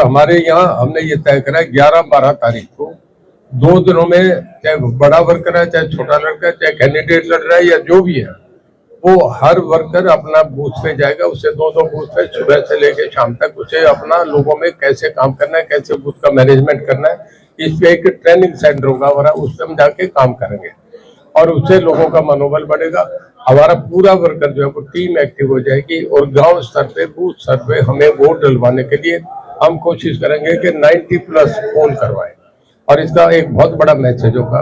और हमारे यहाँ हमने ये तय करा 11-12 तारीख को 2 दिनों में, चाहे बड़ा वर्कर है, चाहे छोटा लड़का है, चाहे कैंडिडेट लड़ रहा है या जो भी है, वो हर वर्कर अपना बूथ पे जाएगा। उसे 2-2 बूथ पे सुबह से लेकर शाम तक उसे अपना लोगों में कैसे काम करना है, कैसे बूथ का मैनेजमेंट करना है, इस पे एक ट्रेनिंग सेंटर होगा हमारा, उस पर हम जाके काम करेंगे और उससे लोगों का मनोबल बढ़ेगा। हमारा पूरा वर्कर जो है वो टीम एक्टिव हो जाएगी और गांव स्तर पे, बूथ स्तर पे हमें वोट डलवाने के लिए हम कोशिश करेंगे कि 90+ पोल करवाएं। और इसका एक बहुत बड़ा मैसेज होगा,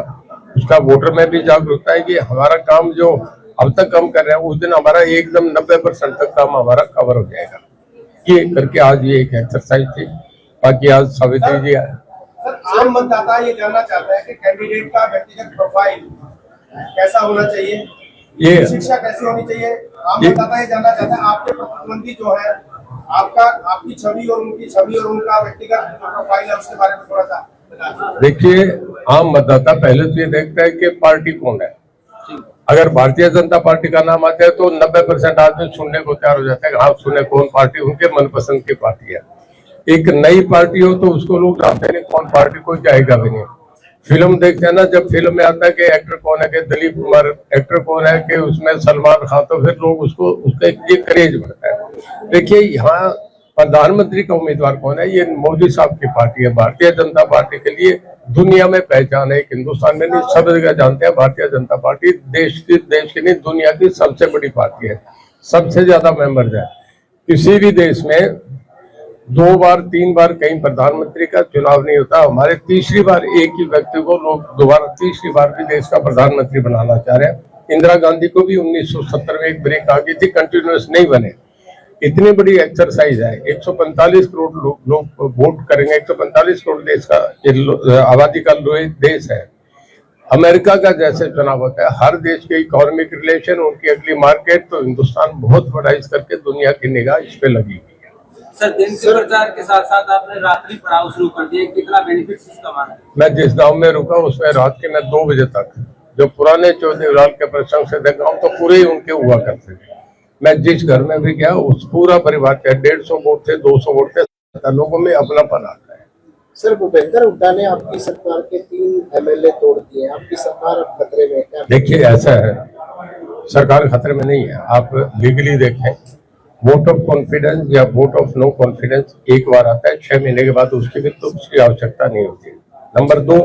उसका वोटर में भी जागरूकता है कि हमारा काम जो अब तक हम कर रहे हैं, उस दिन हमारा एकदम 90% तक काम हमारा कवर हो जाएगा। ये करके आज ये एक एक्सरसाइज थी। बाकी आज सावित्री जी आम मतदाता ये जानना चाहता है कि कैंडिडेट का व्यक्तिगत प्रोफाइल कैसा होना चाहिए, ये शिक्षा कैसी होनी चाहिए। आम मतदाता ये जानना चाहता है आपके प्रतिद्वंदी जो है, आपकी छवि और उनकी छवि और उनका व्यक्तिगत प्रोफाइल है, उसके बारे में थोड़ा सा देखिए। आम मतदाता पहले तो ये देखता है कि पार्टी कौन है। अगर भारतीय जनता पार्टी का नाम आता है तो 90% आदमी सुनने को तैयार हो जाता है, हाँ सुने कौन पार्टी, उनके मनपसंद की पार्टी है। एक नई पार्टी हो तो उसको लोग जानते नहीं कौन पार्टी, कोई जाएगा भी नहीं। फिल्म देखते हैं ना, जब फिल्म में आता है कि एक्टर कौन है, कि दिलीप कुमार एक्टर कौन है, कि उसमें सलमान खान, तो फिर लोग उसको उसका ये क्रेज बढ़ता है। देखिए यहाँ प्रधानमंत्री का उम्मीदवार कौन है, ये मोदी साहब की पार्टी है। भारतीय जनता पार्टी के लिए दुनिया में पहचान है, हिंदुस्तान में नहीं सब जगह जानते हैं। भारतीय जनता पार्टी देश की नहीं दुनिया की सबसे बड़ी पार्टी है, सबसे ज्यादा मेंबर्स है। किसी भी देश में 2 बार 3 बार कहीं प्रधानमंत्री का चुनाव नहीं होता। हमारे तीसरी बार एक ही व्यक्ति को लोग दोबारा तीसरी बार भी देश का प्रधानमंत्री बनाना चाह रहे हैं। इंदिरा गांधी को भी 1970 में एक ब्रेक आ गई थी, कंटिन्यूस नहीं बने। इतनी बड़ी एक्सरसाइज है, 145 करोड़ लोग वोट करेंगे। 145 करोड़ देश का आबादी का देश है। अमेरिका का जैसे चुनाव होता है, हर देश के इकोनॉमिक रिलेशन, उनकी अगली मार्केट, तो हिंदुस्तान बहुत बड़ा इस करके दुनिया की निगाह इस पे लगी हुई है। सर, दिन के प्रचार के साथ साथ आपने रात्रि पड़ाव शुरू कर दिया, कितना बेनिफिट इसका माना? मैं जिस गांव में रुका उसमें रात के मैं 2 बजे तक, जो पुराने चौधरी के प्रसंग से थे गाँव, तो पूरे ही उनके हुआ करते थे। मैं जिस घर में भी गया उस पूरा परिवार के 150 वोट थे, 200 वोट थे, लोगों में अपनापन आता है। सर, भूपेंद्र हुड्डा ने आपकी सरकार के 3 MLA तोड़ दिए, आपकी सरकार अब खतरे में क्या? देखिए ऐसा है, सरकार खतरे में नहीं है। आप लीगली देखें, वोट ऑफ कॉन्फिडेंस या वोट ऑफ नो कॉन्फिडेंस एक बार आता है, 6 महीने के बाद उसकी भी तो उसकी आवश्यकता नहीं होती। नंबर 2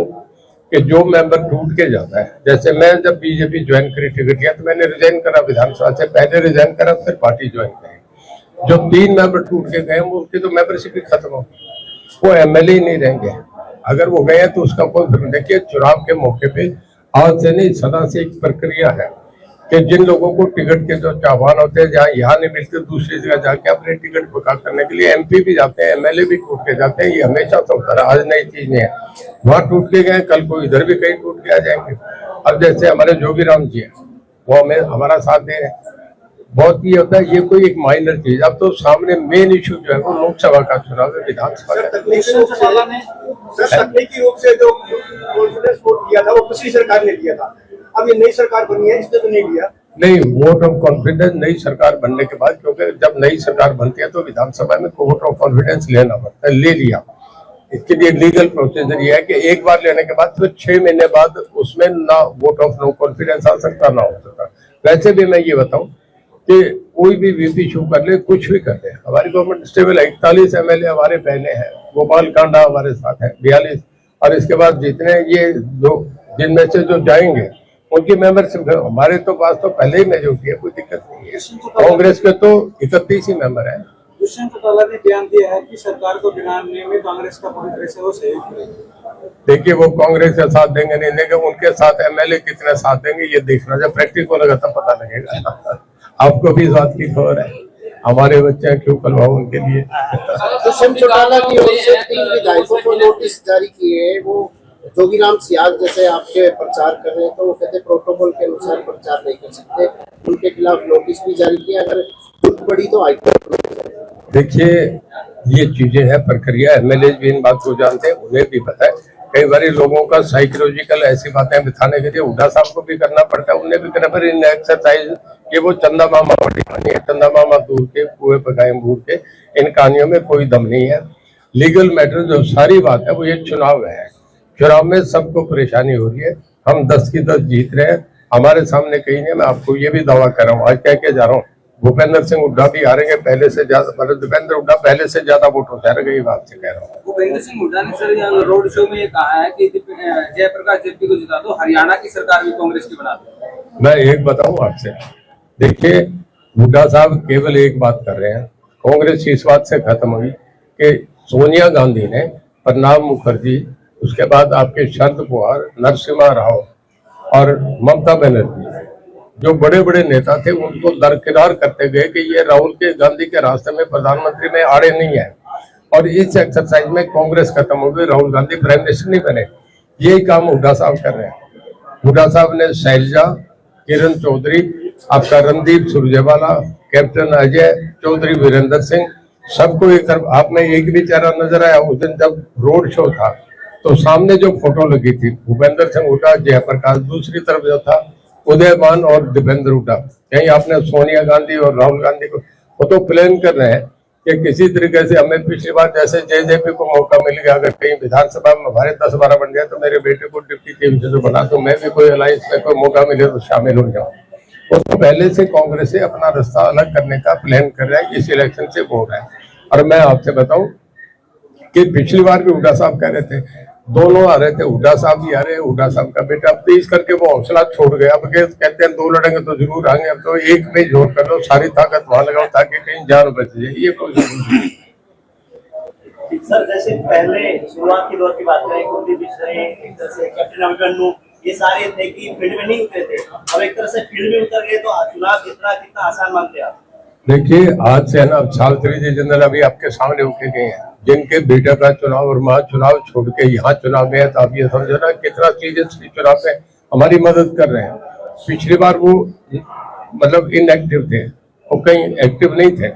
कि जो मेंबर टूट के जाता है, जैसे मैं जब बीजेपी ज्वाइन करी टिकट लिया तो मैंने रिजाइन करा, विधानसभा से पहले रिजाइन करा, फिर पार्टी ज्वाइन करी। जो 3 मेंबर टूट के गए उनकी तो मेंबरशिप ही खत्म हो, वो MLA ही नहीं रहेंगे। अगर वो गए तो उसका कोई फिर देखिए, चुनाव के मौके पे आज से नहीं सदा से एक प्रक्रिया है कि जिन लोगों को टिकट के जो चाहवान होते हैं, जहाँ यहाँ नहीं मिलते दूसरी जगह जाके अपने टिकट पका करने के लिए MP भी जाते हैं, MLA भी टूट के जाते हैं। ये हमेशा तो होता है, आज नई चीज नहीं है। वहाँ टूट के गए, कल को इधर भी कहीं टूट के आ जाएंगे। अब जैसे हमारे जोगीराम जी है, वो हमें हमारा साथ दे रहे हैं। बहुत ये होता है, ये कोई एक माइनर चीज। अब तो सामने मेन इशू जो है वो लोकसभा का चुनाव है, विधानसभा का। तकनीकी रूप से जो कॉन्फिडेंस वोट दिया था वो पिछली सरकार ने दिया था, अब ये नई सरकार बनी है, इसने तो नहीं दिया। नहीं, वोट ऑफ कॉन्फिडेंस नई सरकार बनने के बाद, क्योंकि जब नई सरकार बनती है तो विधानसभा में वोट ऑफ कॉन्फिडेंस लेना पड़ता है, ले लिया। इसके लिए लीगल प्रोसीजर ये है कि एक बार लेने के बाद फिर 6 महीने बाद उसमें ना वोट ऑफ नो कॉन्फिडेंस आ सकता ना हो सकता। वैसे भी मैं ये बताऊं कि कोई भी VP शो कर ले, कुछ भी कर ले, हमारी गवर्नमेंट स्टेबल है। 41 MLA हमारे पहले हैं, गोपाल कांडा हमारे साथ है 42, और इसके बाद जितने ये जो जिनमें से जो जाएंगे उनकी मेंबरशिप हमारे तो पास तो पहले ही मेजोरिटी है, कोई दिक्कत नहीं है। कांग्रेस के तो 31 ही मेंबर है। दुष्यंत चौटाला ने बयान दिया है कि सरकार को गिराने में कांग्रेस का पूरी तरह से वो सहयोग करेगा। देखिए, वो कांग्रेस का साथ देंगे नहीं देंगे, उनके साथ MLA कितने साथ देंगे ये देखना, जब प्रैक्टिस होगा तब पता लगेगा। आपको भी इस बात की खबर है, हमारे बच्चे क्यों करवाओ उनके लिए। दुष्यंत चौटाला की ओर से 3 विधायकों को नोटिस जारी किए, वो जोगीराम सियाग जैसे आपके प्रचार कर रहे हैं, तो वो कहते प्रोटोकॉल के अनुसार प्रचार नहीं कर सकते, उनके खिलाफ नोटिस भी जारी किया। अगर झूठ पड़ी तो हाईकोर्ट। देखिए, ये चीजें हैं, प्रक्रिया। MLA भी इन बात को जानते हैं, उन्हें भी पता है। कई बार लोगों का साइकोलॉजिकल ऐसी बातें बिठाने के लिए हुड्डा साहब को भी करना पड़ता है, उन्हें भी करना पड़ता है। इन एक्सरसाइज ये वो चंदा मामा वाली कहानी है, चंदा मामा दूर के कुएं पकाए भूर के, इन कहानियों में कोई दम नहीं है। लीगल मैटर जो सारी बात है वो ये चुनाव है। चुनाव में सबको परेशानी हो रही है, हम 10 की 10 जीत रहे हैं, हमारे सामने कहीं नहीं। मैं आपको ये भी दावा कर रहा हूँ, आज कह के जा रहा हूँ, भूपेंद्र सिंह हुड्डा भी हारेंगे पहले से ज्यादा, मतलब दीपेंद्र हुड्डा पहले से ज्यादा वोटों से हारेंगे, ये बात से कह रहा हूँ। भूपेंद्र सिंह हुड्डा ने सर यहाँ रोड शो में ये कहा है कि जयप्रकाश जेपी को जिता दो, हरियाणा की सरकार भी कांग्रेस की बना दो। मैं एक बताऊं आपसे, देखिए हुड्डा साहब केवल एक बात कर रहे हैं, कांग्रेस इस बात से खत्म हुई कि सोनिया गांधी ने, प्रणब मुखर्जी, उसके बाद आपके शरद पवार, नरसिम्हा राव और ममता बनर्जी, जो बड़े बड़े नेता थे, उनको दरकिनार करते गए कि ये राहुल के गांधी के रास्ते में प्रधानमंत्री में आड़े नहीं है। और इस एक्सरसाइज में कांग्रेस खत्म हो गई, राहुल गांधी प्राइम मिनिस्टर नहीं बने। यही काम हुड्डा साहब कर रहे हैं। हुड्डा साहब ने शैलजा, किरण चौधरी, आपका रणदीप सुरजेवाला, कैप्टन अजय चौधरी, वीरेंद्र सिंह, सबको एक तरफ। आप में एक भी चेहरा नजर आया उस दिन जब रोड शो था, तो सामने जो फोटो लगी थी भूपेंद्र सिंह हुड्डा, जयप्रकाश, दूसरी तरफ जो था उदयमान और दीपेंद्र हुड्डा। कहीं आपने सोनिया गांधी और राहुल गांधी को, वो तो प्लान कर रहे हैं कि किसी तरीके से हमें पिछली बार जैसे जेजेपी को मौका मिल गया, अगर कहीं विधानसभा में हमारे 10-12 बन जाए तो मेरे बेटे को डिप्टी चीफ मिनिस्टर बना, तो मैं भी कोई अलायंस में कोई मौका मिले तो शामिल हो जाऊँ। उसको पहले से कांग्रेस से अपना रास्ता अलग करने का प्लान कर रहा है, इस इलेक्शन से वो हो रहा है। और मैं आपसे बताऊं कि पिछली बार भी हुड्डा साहब कह रहे थे, दोनों आ रहे थे, हुड्डा साहब भी आ रहे हैं, हुड्डा साहब का बेटा, अब तो इस करके वो हौसला छोड़ गए। अब कहते हैं 2 लड़ेंगे तो जरूर आएंगे, अब तो एक में जोर कर लो, सारी ताकत वहां लगाओ ताकि कहीं जान बच जाए, ये कोई जरूरी नहीं। सर जैसे पहले शुरुआत के दौर की बात करें, कुलदीप बिश्नोई, एक तरह से कैप्टन अभिमन्यु, ये सारे थे कि फील्ड में नहीं उतरे थे, अब एक तरह से फील्ड में उतर गए, तो चुनाव कितना आसान मानते हैं आप? देखिए आज से है ना, अब सावित्री जी जिंदल अभी आपके सामने उठे गए हैं, जिनके बेटा का चुनाव और मां चुनाव छोड़ के यहाँ चुनाव में है, तो आप ये समझो ना कितना सीरियसली चुनाव में हमारी मदद कर रहे हैं। पिछली बार वो मतलब इनएक्टिव थे, वो कहीं एक्टिव नहीं थे,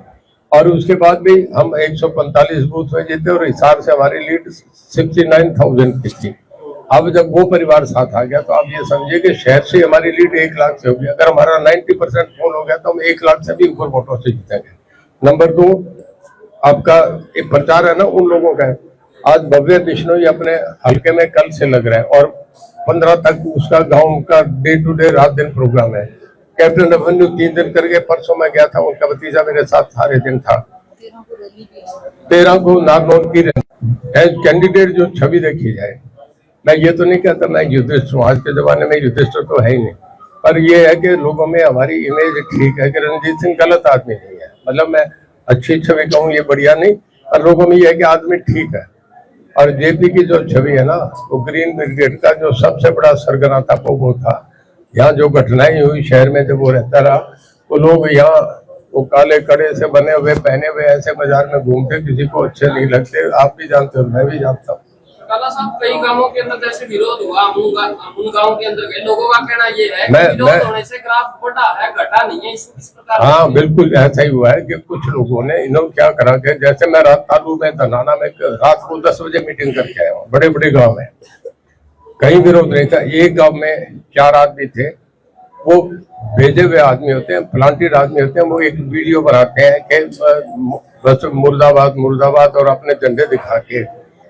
और उसके बाद भी हम 145 बूथ में जीते और हिसार से हमारी लीड 69,000 की थी। अब जब वो परिवार साथ आ गया तो आप ये समझिए कि शहर से हमारी लीड 1 लाख से होगी। अगर हमारा 90% पोल हो गया तो हम 1 लाख से भी ऊपर वोटों से जीतेंगे। नंबर 2, आपका एक प्रचार है ना उन लोगों का है, आज भव्य बिश्नोई अपने हल्के में कल से लग रहा है और 15 तक उसका गांव का डे टू डे रात दिन प्रोग्राम है। कैप्टन अभिमन्यु 3 दिन करके, परसों मैं गया था, उनका भतीजा मेरे साथ सारे दिन था। 13 को नारनौल की कैंडिडेट जो छवि देखी जाए, मैं ये तो नहीं कहता मैं युधिष्ठिर हूँ, आज के जमाने में युधिष्ठिर तो है ही नहीं, पर ये है कि लोगों में हमारी इमेज ठीक है कि रणजीत सिंह गलत आदमी नहीं है, मतलब मैं अच्छी छवि कहूँ ये बढ़िया नहीं, पर लोगों में ये है कि आदमी ठीक है। और जेपी की जो छवि है ना, वो ग्रीन ब्रिगेड का जो सबसे बड़ा सरगना था वो था। यहाँ जो घटनाएं हुई शहर में जब वो रहता रहा, वो लोग यहाँ वो काले कड़े से बने हुए पहने हुए ऐसे बाजार में घूमते, किसी को अच्छे नहीं लगते, आप भी जानते हो, मैं भी जानता हूँ। काला साहब, कई गांवों के अंदर जैसे विरोध हुआ, उन गांवों के अंदर के लोगों का कहना ये है कि विरोध होने से ग्राफ बढ़ा है, घटा नहीं है, इस प्रकार। हाँ बिल्कुल ऐसा ही हुआ है कि कुछ लोगों ने, इन्होंने क्या करा के, जैसे मैं रात तालू में धनाना में रात को 10 बजे मीटिंग करके आया हूँ, बड़े बड़े गाँव में कहीं विरोध नहीं था। एक गाँव में 4 आदमी थे, वो भेजे हुए आदमी होते हैं, प्लांटेड आदमी होते हैं, वो एक वीडियो बनाते हैं कि बस मुर्दाबाद मुर्दाबाद, और अपने झंडे दिखा के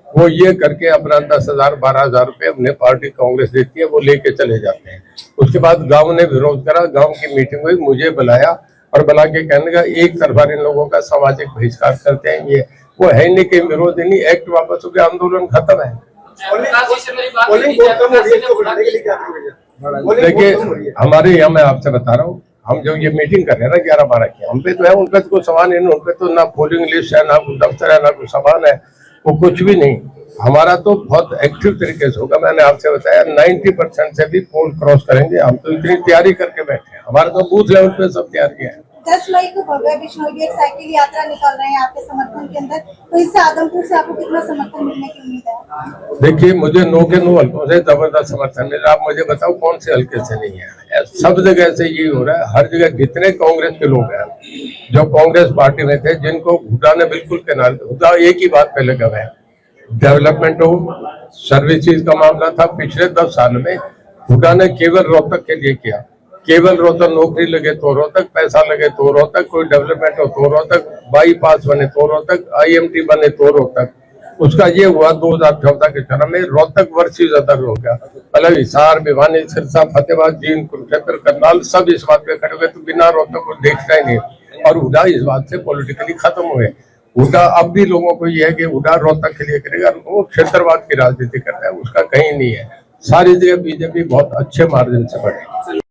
वो ये करके अपना 10,000-12,000 रुपये अपने पार्टी कांग्रेस देती है, वो लेके चले जाते हैं। उसके बाद गांव ने विरोध करा, गांव की मीटिंग हुई, मुझे बुलाया और बुला के कहने का एक तरफा इन लोगों का सामाजिक बहिष्कार करते हैं, ये वो है नहीं कि विरोध नहीं, एक्ट वापस हो गया, आंदोलन खत्म है। देखिए हमारे यहाँ, मैं आपसे बता रहा हूँ, हम जो ये मीटिंग कर रहे हैं ना 11-12 की, हम पे तो है, उन पे तो कोई सामान है, उन पे तो ना पोलिंग लिस्ट है, ना कोई दफ्तर है, ना कोई सामान है, वो कुछ भी नहीं। हमारा तो बहुत एक्टिव तरीके से होगा, मैंने आपसे बताया 90% से भी पोल क्रॉस करेंगे, हम तो इतनी तैयारी करके बैठे हैं, हमारा तो बूथ लेवल पे सब तैयारी है। 10 मई को भव्य बिश्नोई एक साइकिल यात्रा निकाल रहे हैं आपके समर्थन के अंदर, तो इससे आदमपुर से आपको कितना समर्थन मिलने की उम्मीद है? देखिए मुझे 9 के 9 हल्कों से जबरदस्त समर्थन मिल रहा है। आप मुझे बताओ कौन से हल्के से नहीं है, सब जगह से ये हो रहा है, हर जगह जितने कांग्रेस के लोग हैं जो कांग्रेस पार्टी में थे, जिनको हुड्डा ने बिल्कुल किनारे, हुड्डा एक ही बात पहले कहा है, डेवलपमेंट हो, सर्विसेज का मामला था, पिछले 10 साल में हुड्डा ने केवल रोहतक के लिए किया, केवल रोहतक नौकरी लगे तो रोहतक, पैसा लगे तो रोहतक, कोई डेवलपमेंट हो तो रोहतक, बाईपास बने तो रोहतक, IMT बने तो रोहतक, उसका ये हुआ 2014 के चुनाव में रोहतक वर्सेस अदर हो गया। मतलब हिसार, भिवानी, सिरसा, फतेहाबाद, जींद, कुरुक्षेत्र, करनाल सब इस बात पे खड़े हुए, तो बिना रोहतक को देखता ही नहीं। और हुड्डा इस बात से पॉलिटिकली खत्म हुए। हुड्डा अब भी लोगों को ये है कि हुड्डा रोहतक के लिए करेगा, वो क्षेत्रवाद की राजनीति करता है, उसका कहीं नहीं है। सारी जगह बीजेपी बहुत अच्छे मार्जिन से बढ़े।